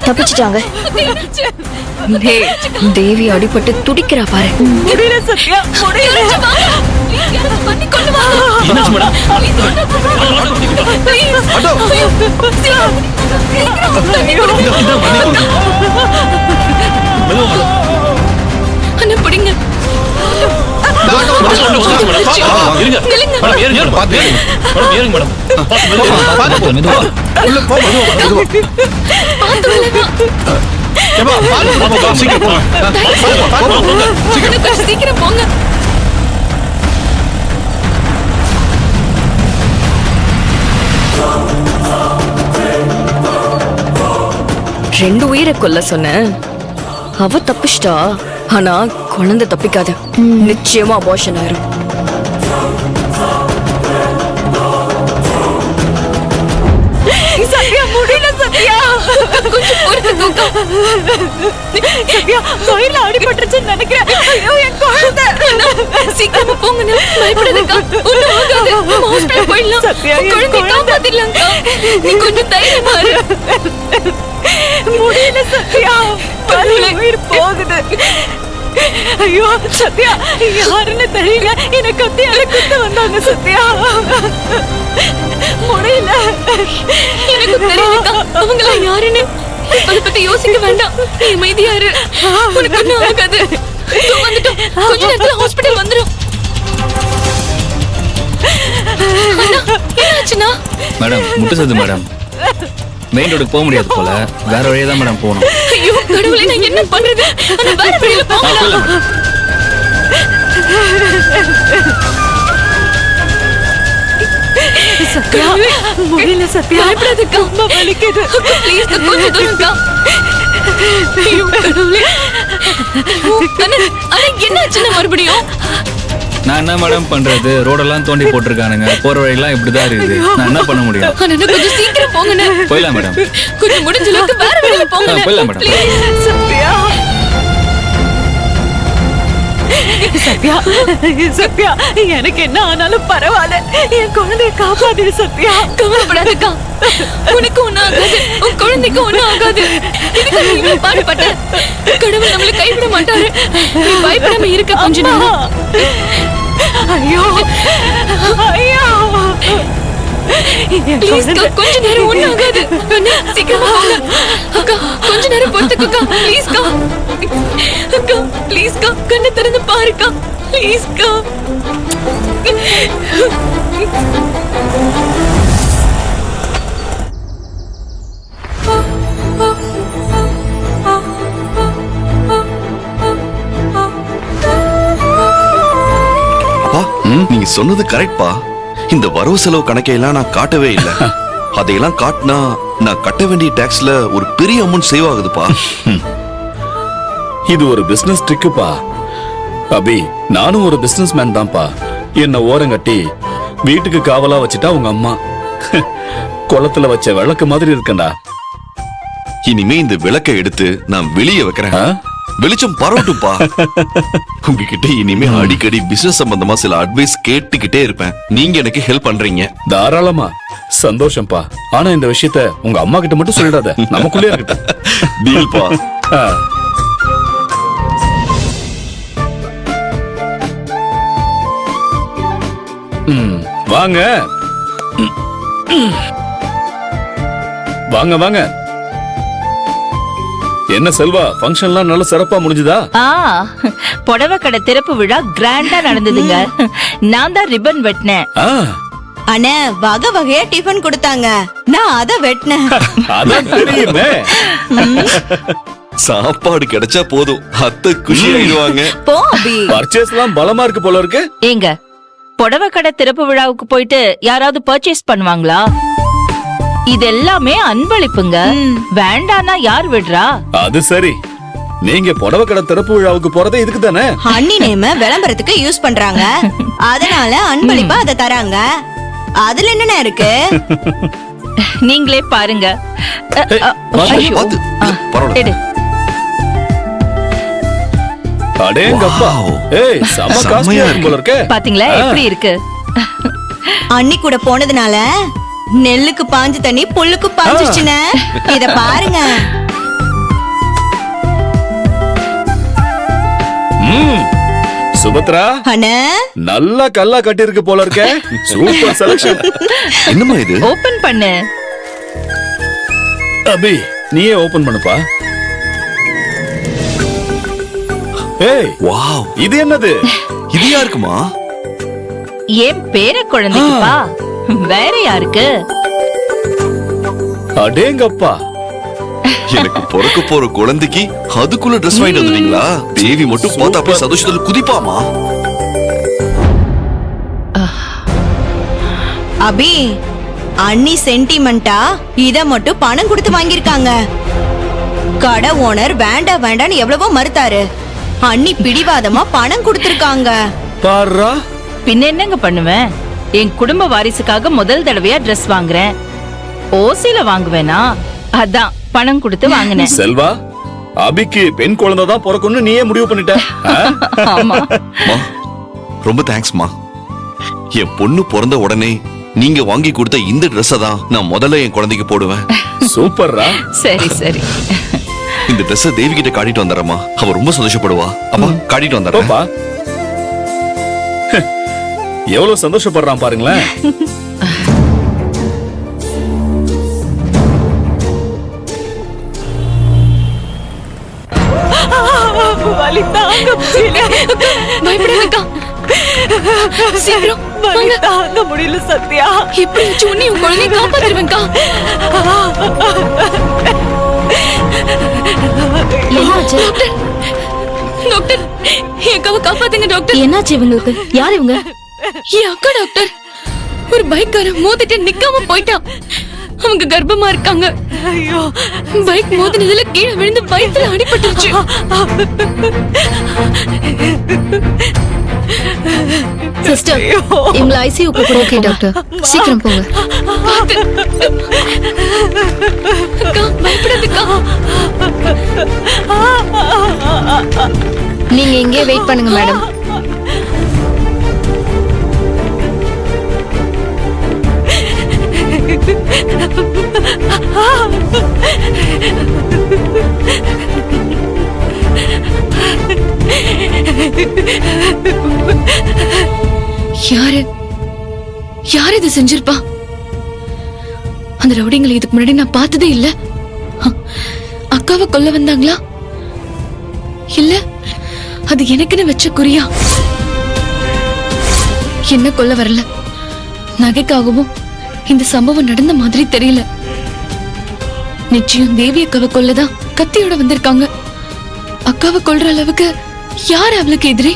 தப்பிச்சிட்டாங்க. தேவி அடிபட்டு துடிக்கிறா பாரு. முடியல சத்யா, முடியல. பிடிங்க. சீக்கிரம் போங்க. ரெண்டு உயிரை கொல்ல சொன்ன, அவ தப்பிச்சிட்டா. ஆனா குழந்தை தப்பிக்காது. நிச்சயமா அபார்ஷன் ஆயிரும். சத்யா, முடியல சத்யா. கொஞ்சம் பொறுத்துக்கோங்க. சத்யா, வயிறுல அடிபட்டுருச்சுன்னு நினைக்கிறேன். ஐயோ, என் குழந்தை. சீக்கிரமா போங்க. பயப்படாதக்கா, ஒண்ணும் ஆகாது. ஹாஸ்பிடல் போயிடலாம். சத்யா, குழந்தை காப்பாத்திடலாம்க்கா. நீ கொஞ்சம் தைரியமா இரு. முடியல சத்யா, உயிர் போகுது. ஐயோ சத்யா, யாருன்னு தெரியல. என்ன கத்தியால குத்த வந்தாங்க சத்யா. முடியல. எனக்கு தெரியலக்கா, அவங்கள யாருன்னு. அதை பத்தி யோசிக்க வேண்டாம். நீ அமைதியா இரு. உனக்கு ஒண்ணும் ஆகாது. வந்துட்டோம். கொஞ்ச நேரத்துல ஹாஸ்பிடல் வந்துடும். என்னாச்சுன்னா? மேடம், முட்டு சத்து மேடம். மெயின் ரோடுக்கு போக முடியாது போல. வேற வழியா தான் மேடம் போகணும். ஐயோ கடவுளே, நான் என்ன பண்றது? நான் வேற வழியில போகலாம். சத்யா, முடியல சத்யா. பயப்படாதக்கா, ரொம்ப வலிக்குது. ப்ளீஸ் கொஞ்சம் தூரம்க்கா. ஐயோ கடவுளே. அண்ணா, என்னாச்சுன்னா மறுபடியும்? நான் என்ன மேடம் பண்றது? ரோடெல்லாம் தோண்டி போட்டிருக்கானுங்க. போற வழியெல்லாம் இப்படிதான் இருக்குது. நான் என்ன பண்ண முடியும்? அண்ணா, கொஞ்சம் சீக்கிரம் போங்கண்ணே. போயிடலாம் மேடம். கொஞ்சம் முடிஞ்ச அளவுக்கு வேற வழியில போங்க. போயிடலாம் மேடம். சத்யா, சத்யா, சத்யா, எனக்கு என்ன ஆனாலும் பரவாயில்ல. என் குழந்தைய காப்பாது சத்யா. கவலைப்படாதக்கா, உனக்கு ஒண்ணும் ஆகாது. உன் குழந்தைக்கு ஒண்ணும் ஆகாது. இதுக்கு நீ இவ்வளவு பாடுபட்ட. கடவுள் நம்மளை கைவிட மாட்டாரு. நீ பயப்படாம இருக்க கொஞ்ச நேரம். ஐயோ, ஐயோ, ப்ளீஸ்க்கா, கொஞ்ச நேரம் ஒண்ணும் ஆகாது. அண்ணா, சீக்கிரமா போங்க. அக்கா, கொஞ்ச நேரம் பொறுத்துக்கோக்கா. ப்ளீஸ்க்கா, அக்கா, ப்ளீஸ்க்கா, கண்ணை திறந்து பாருக்கா. ப்ளீஸ்க்கா. நீங்க சொன்னது கரெக்ட்பா. இந்த வரவு செலவு கணக்கையெல்லாம் நான் காட்டவே இல்லை. அதையெல்லாம் காட்டினா நான் கட்ட வேண்டிய டாக்ஸ்ல ஒரு பெரிய அமௌண்ட் சேவ் ஆகுதுப்பா. இது ஒரு பிசினஸ் ட்ரிக்குப்பா. அபி, நானும் ஒரு பிசினஸ் மேன் தான்ப்பா. என்ன ஓரங்கட்டி வீட்டுக்கு காவலா வச்சுட்டா உங்க அம்மா குளத்துல வச்ச விளக்கு மாதிரி இருக்கண்டா. இனிமே இந்த விளக்கை எடுத்து நான் வெளியே வைக்கிறேன். வெளிச்சம் பரவட்டும்பா. உங்ககிட்ட இனிமே அடிக்கடி பிசினஸ் சம்பந்தமா சில அட்வைஸ் கேட்டுக்கிட்டே இருப்பேன். நீங்க எனக்கு ஹெல்ப் பண்றீங்க. தாராளமா. சந்தோஷம்ப்பா. ஆனா இந்த விஷயத்த உங்க அம்மா கிட்ட மட்டும் சொல்லிடாத. நமக்குள்ளே இருக்கட்டும். டீல்பா. வாங்க வாங்க வாங்க. என்ன செல்வா, ஃபங்க்ஷன்லாம் நல்ல சிறப்பா முடிஞ்சுதா? புடவை கடை திறப்பு விழா கிராண்டா நடந்ததுங்க. நான் தான் ரிப்பன் வெட்டினேன். அண்ணே, வகை வகையா டிஃபன் கொடுத்தாங்க. நான் அத வெட்டினேன். அதான் தெரியுமே. சாப்பாடு கிடைச்சா போதும், அத்தை குஷி ஆயிடுவாங்க. போ அபி. பர்ச்சேஸ்லாம் பலமா இருக்கு போல இருக்கு. ஏங்க, புடவை கடை திறப்பு விழாவுக்கு போயிட்டு யாராவது பர்ச்சேஸ் பண்ணுவாங்களா? இது எல்லாமே அன்பளிப்புங்க. வேண்டானா யார் விடுறா? அது சரி. நீங்க புடவை கடை திறப்பு விழாவுக்கு போறதே இதுக்கு தானே? அண்ணி நேம விளம்பரத்துக்கு யூஸ் பண்றாங்க. அதனால அன்பளிப்பா அதை தராங்க. அதுல என்ன இருக்கு? நீங்களே பாருங்க. அடேங்கப்பா. ஏய், செம காஸ்ட்லியா இருக்கு போல இருக்கே. பாத்தீங்களா எப்படி இருக்கு? அண்ணி கூட போனதுனால நெல்லுக்கு பாஞ்ச தண்ணி புல்லுக்கு பாஞ்சிருச்சுன்னு இத பாருங்க. சுபத்ரா அண்ணா நல்லா கல்லா கட்டி இருக்கு போல இருக்க. Super selection. என்னம்மா இது? ஓபன் பண்ணு. அபி நீயே ஓபன் பண்ணுப்பா. ஏய் வாவ், இது என்னது? இது யாருக்குமா? ஏன் பேர குழந்தைக்குப்பா. வேற யாருக்கு? அடேங்கப்பா. எனக்கு பிறக்க போற குழந்தைக்கு அதுக்குள்ள ட்ரெஸ் வாங்கிட்டு வந்துட்டீங்களா? தேவி மட்டும் பார்த்தா அப்படியே சந்தோஷத்துல குதிப்பாமா. அபி அண்ணி சென்டிமெண்டா இத மட்டும் பணம் கொடுத்து வாங்கிருக்காங்க. கடை ஓனர் வேண்டாம் வேண்டான்னு எவ்வளவோ மறுத்தாரு. அண்ணி பிடிவாதமா பணம் கொடுத்திருக்காங்க. பாருடா. பின்ன என்னங்க பண்ணுவேன்? என் குடும்ப வாரிசுக்காக முதல் தடவையா ட்ரெஸ் வாங்குறேன். ஓசில வாங்குவேனா? அதான் பணம் கொடுத்து வாங்கினேன். செல்வா, அபிக்கு பெண் குழந்தை தான் பிறக்கும்னு நீயே முடிவு பண்ணிட்ட. ஆமா. மா, ரொம்ப தேங்க்ஸ்மா. என் பொண்ணு பிறந்த உடனே நீங்க வாங்கி கொடுத்த இந்த ட்ரெஸ்ஸை தான் நான் முதல்ல என் குழந்தைக்கு போடுவேன். சூப்பர்ரா. சரி சரி. இந்த ட்ரெஸ்ஸை தேவி கிட்ட காட்டிட்டு வந்துடுறேம்மா. அவ ரொம்ப சந்தோஷப்படுவா. அப்பா காட்டிட்டு வந்துடுறேன். போப்பா. எவ்வளவு சந்தோஷப்படுறான் பாருங்களேன். வலி தாங்க முடியல. பயப்படாதக்கா. சீக்கிரம் வலி தாங்க முடியல சத்யா. எப்படியாச்சும் உன்னை உன் குழந்தைய காப்பாத்திருவேன்க்கா. என்னாச்சு டாக்டர், டாக்டர், என் அக்காவை காப்பாத்துங்க டாக்டர். என்னாச்சு இவங்களுக்கு? யார் இவங்க? என் அக்கா டாக்டர். ஒரு பைக்கார மோதிட்டு நிக்காம போயிட்டான். அவங்க கர்ப்பமா இருக்காங்க. ஐயோ, பைக் மோதினதுல கீழே விழுந்து வயித்துல அடிபட்டுருச்சு. சிஸ்டர், இவங்களை ஐசியூக்கு கூட. ஓகே டாக்டர், சீக்கிரம் போங்க. பாத்து. அக்கா பயப்படாதக்கா. நீங்க இங்கே வெயிட் பண்ணுங்க மேடம். யாரு யாரு இது செஞ்சிருப்பா? அந்த ரவுடிங்களை இதுக்கு முன்னாடி நான் பார்த்ததே இல்ல. அக்காவை கொல்ல வந்தாங்களா? இல்ல அது எனக்குன்னு வச்ச குறியா? என்ன கொல்ல வரல. நகைக்காகவும் இந்த சம்பவம் நடந்த மாதிரி தெரியல. நிச்சயம் தேவி அக்காவை கொல்லதான் கத்தியோட வந்திருக்காங்க. அக்காவை கொல்ற அளவுக்கு யார் அவளுக்கு எதிரி?